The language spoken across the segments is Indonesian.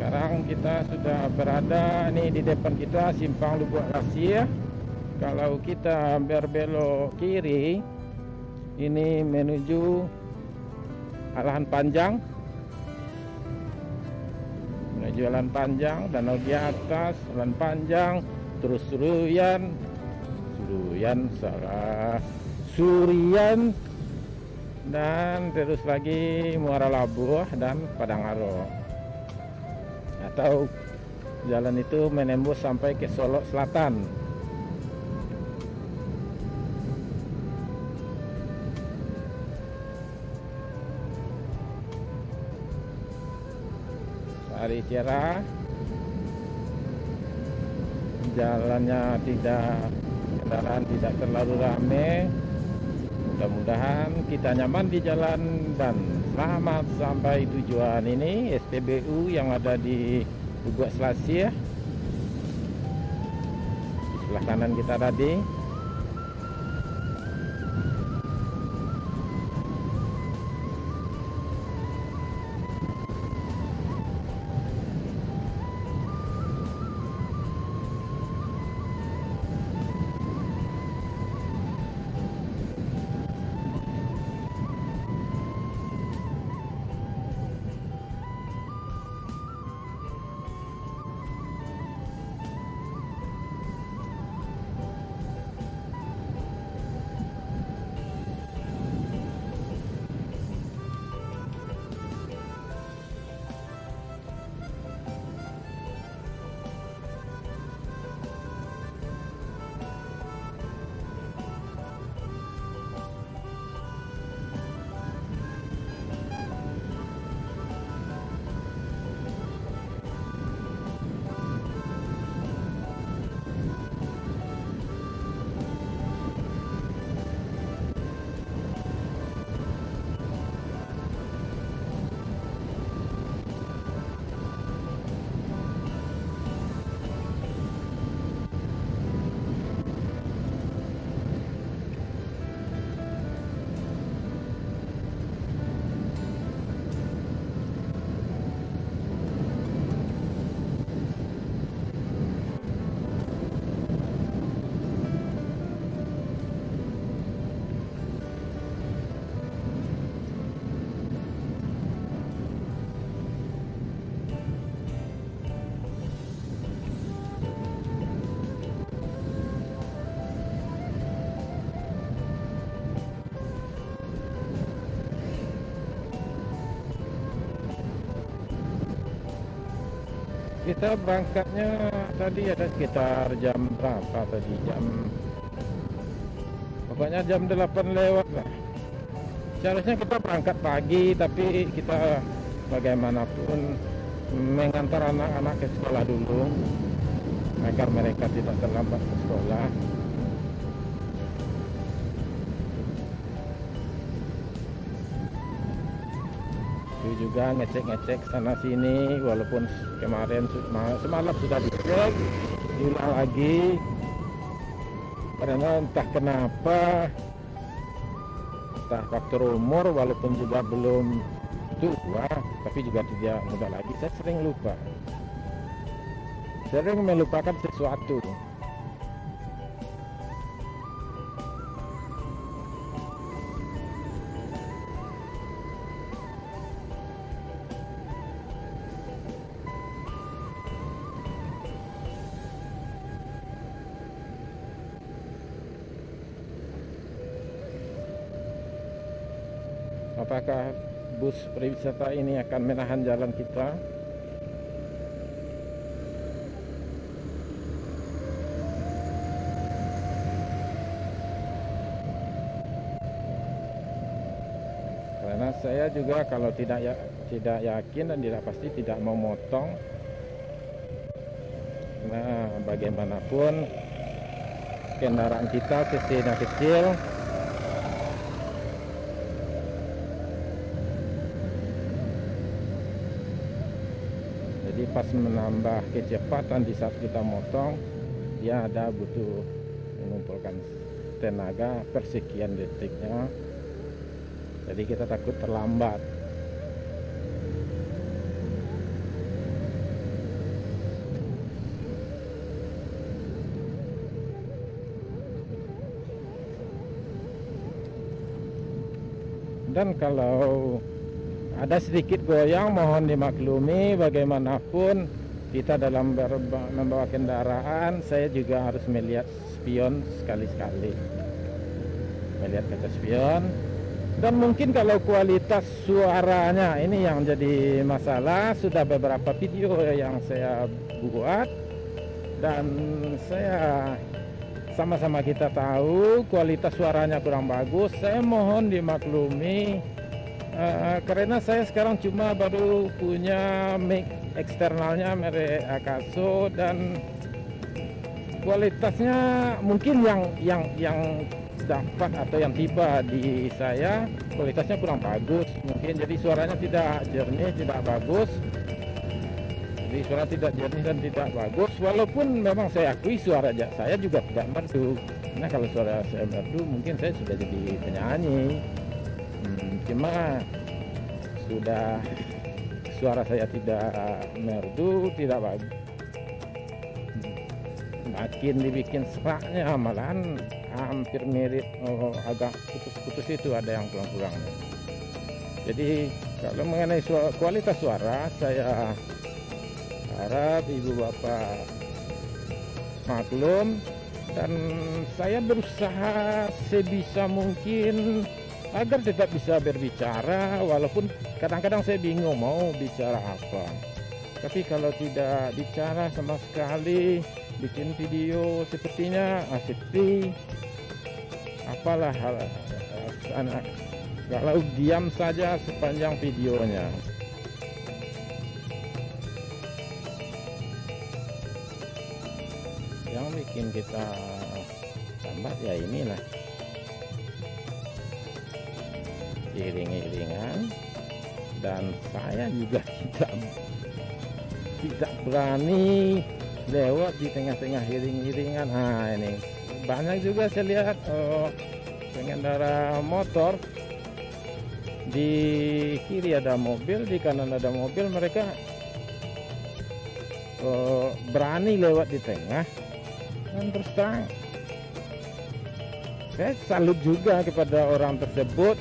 Sekarang kita sudah berada nih di depan kita simpang Lubuk Lasir. Kalau kita berbelok kiri, ini menuju Alahan Panjang. Menuju Alahan Panjang, danau di atas, Alahan Panjang, terus Surian, dan terus lagi Muara Labuh dan Padangaro. Atau jalan itu menembus sampai ke Solok Selatan. Hari cerah, jalannya kendaraan tidak terlalu ramai. Mudah-mudahan kita nyaman di jalan dan selamat sampai tujuan. Ini SPBU yang ada di Lubuk Lasir. Di sebelah kanan kita tadi. Kita berangkatnya tadi ada sekitar jam berapa tadi? Pokoknya jam 8 lewat lah. Seharusnya kita berangkat pagi, tapi kita bagaimanapun mengantar anak-anak ke sekolah dulu agar mereka tidak terlambat ke sekolah. Juga ngecek sana sini, walaupun kemarin semalam sudah dicek, diulang lagi karena entah kenapa, entah faktor umur, walaupun juga belum tua tapi juga tidak muda lagi. Saya sering melupakan sesuatu. Apakah bus pariwisata ini akan menahan jalan kita? Karena saya juga kalau tidak yakin dan tidak pasti tidak mau motong. Nah, bagaimanapun kendaraan kita cc-nya kecil. Jadi pas menambah kecepatan di saat kita motong, dia ada butuh mengumpulkan tenaga persekian detiknya. Jadi kita takut terlambat. Dan kalau ada sedikit goyang mohon dimaklumi. Bagaimanapun kita dalam membawa kendaraan, saya juga harus melihat spion sekali-sekali, melihat kaca spion. Dan mungkin kalau kualitas suaranya ini yang jadi masalah. Sudah beberapa video yang saya buat dan saya sama-sama kita tahu kualitas suaranya kurang bagus. Saya mohon dimaklumi karena saya sekarang cuma baru punya mic eksternalnya merek Akaso, dan kualitasnya mungkin yang dapat atau yang tiba di saya kualitasnya kurang bagus mungkin, jadi suaranya tidak jernih, tidak bagus. Jadi suara tidak jernih dan tidak bagus, walaupun memang saya akui suara saya juga tidak merdu. Nah kalau suara saya merdu mungkin saya sudah jadi penyanyi. Cuma sudah suara saya tidak merdu, tidak bagus, makin dibikin seraknya malahan hampir mirip, agak putus-putus, itu ada yang kurang-kurangnya. Jadi kalau mengenai kualitas suara, saya harap ibu bapak maklum, dan saya berusaha sebisa mungkin agar tetap bisa berbicara, walaupun kadang-kadang saya bingung mau bicara apa. Tapi kalau tidak bicara sama sekali, bikin video sepertinya seperti apalah anak kalau diam saja sepanjang videonya. Yang bikin kita lambat ya inilah iring-iringan, dan saya juga tidak berani lewat di tengah-tengah iring-iringan. Nah ini banyak juga saya lihat pengendara motor, di kiri ada mobil, di kanan ada mobil, mereka berani lewat di tengah. Dan terus terang saya salut juga kepada orang tersebut.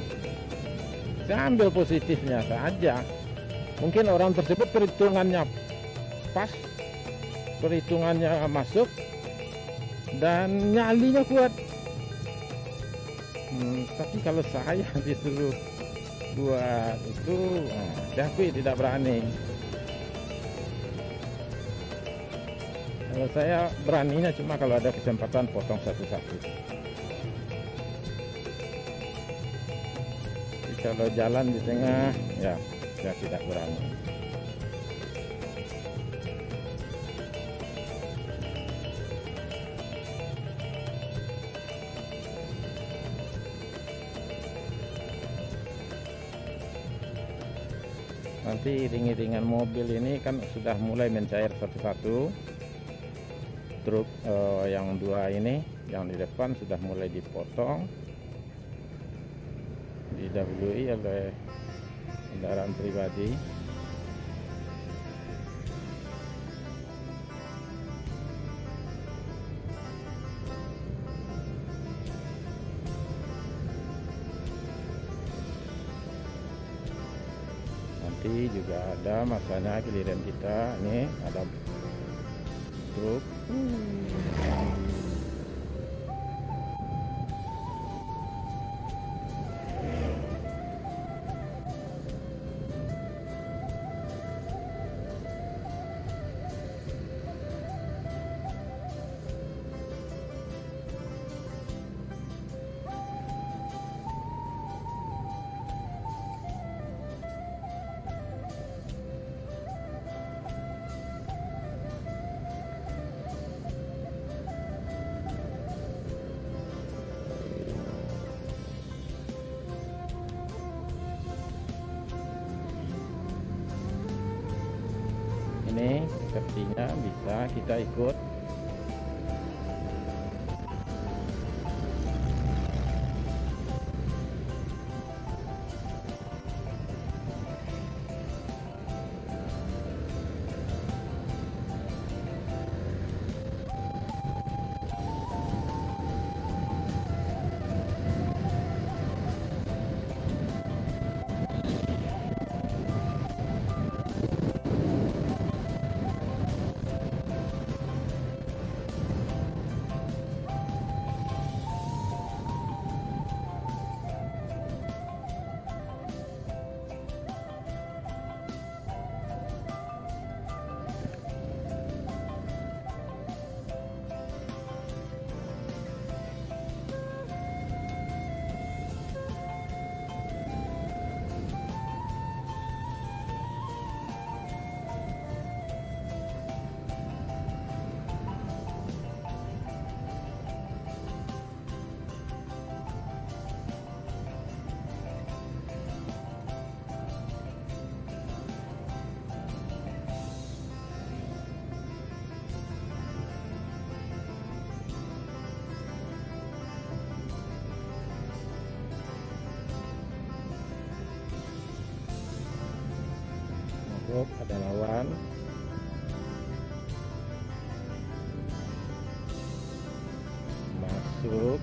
Saya ambil positifnya saja. Mungkin orang tersebut perhitungannya pas, perhitungannya masuk, dan nyalinya kuat. Tapi kalau saya disuruh buat itu, saya akui tidak berani. Kalau saya beraninya cuma kalau ada kesempatan potong satu-satu. Kalau jalan di tengah, ya saya tidak berani. Nanti iring-iringan mobil ini kan sudah mulai mencair satu-satu. Truk yang dua ini, yang di depan sudah mulai dipotong, didahului oleh kendaraan pribadi. Nanti juga ada masanya giliran kita. Nih ada truk. Ini sepertinya bisa kita ikut. masuk, ada lawan. Masuk.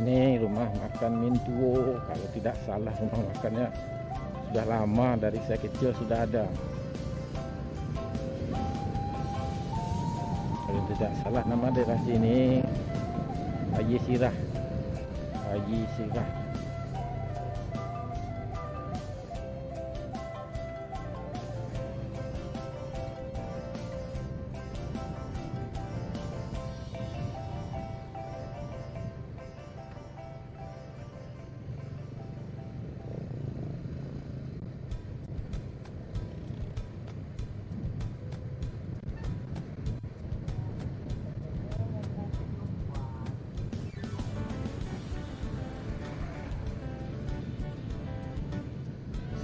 Ini rumah makan Mintuo, kalau tidak salah rumah makannya sudah lama, dari saya kecil sudah ada. Kalau tidak salah nama daerah sini Haji Sirah. Haji Sirah.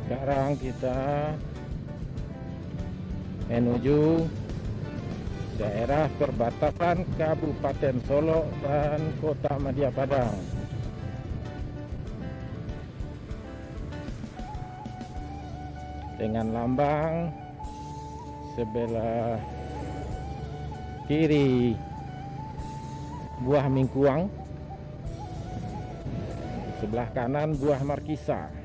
Sekarang kita menuju daerah perbatasan Kabupaten Solo dan Kota Madya Padang. Dengan lambang sebelah kiri buah mingkuang, sebelah kanan buah markisa.